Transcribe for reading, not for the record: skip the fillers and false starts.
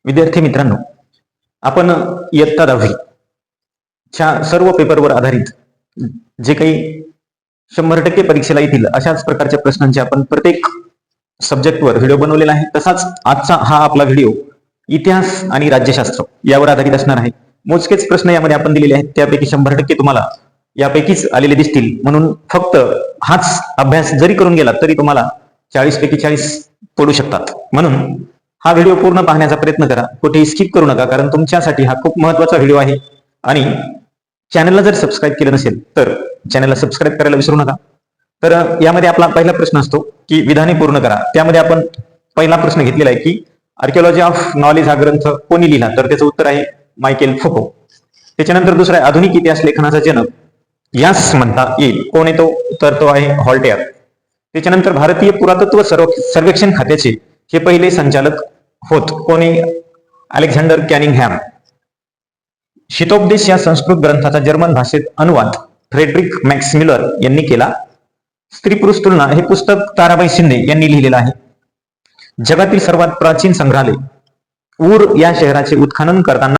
विद्यार्थी मित्रांनो, आपण इयत्ता 10वी च्या सर्व पेपरवर आधारित जे काही 100% परीक्षेला येतील अशाच प्रकारच्या प्रश्नांचे आपण प्रत्येक सब्जेक्टवर व्हिडिओ बनवलेला आहे. तसाच आजचा हा आपला व्हिडिओ इतिहास आणि राज्यशास्त्र यावर आधारित असणार आहे. मोजकेच प्रश्न यामध्ये आपण दिलेले आहेत, त्यापैकी 100% तुम्हाला यापैकीच आलेले दिसतील. म्हणून फक्त हाच अभ्यास जरी करून गेलात तरी तुम्हाला 40 पैकी 40 पडू शकतात. म्हणून हा व्हिडिओ पूर्ण पाहण्याचा प्रयत्न करा, कुठेही स्किप करू नका, कारण तुमच्यासाठी हा खूप महत्त्वाचा व्हिडिओ आहे. आणि चॅनलला जर सबस्क्राईब केलं नसेल तर चॅनलला सबस्क्राईब करायला विसरू नका. तर यामध्ये आपला पहिला प्रश्न असतो की विधाने पूर्ण करा. त्यामध्ये आपण पहिला प्रश्न घेतलेला आहे की आर्किओलॉजी ऑफ नॉलेज हा ग्रंथ कोणी लिहिला, तर त्याचं उत्तर आहे मायकेल फुको. त्याच्यानंतर दुसरा आहे आधुनिक इतिहास लेखनाचा जनक यास म्हणता येईल, कोण आहे तो, तर तो आहे व्हॉल्टेअर. त्याच्यानंतर भारतीय पुरातत्व सर्वेक्षण खात्याचे हे पहिले संचालक होत, कोणी, अलेक्झांडर कॅनिंगहॅम. शीतोपदेश या संस्कृत ग्रंथाचा जर्मन भाषेत अनुवाद फ्रेडरिक मॅक्स मिलर यांनी केला. स्त्री पुरुष तुलना हे पुस्तक ताराबाई शिंदे यांनी लिहिलेलं आहे. जगातील सर्वात प्राचीन संग्रहालय ऊर या शहराचे उत्खनन करताना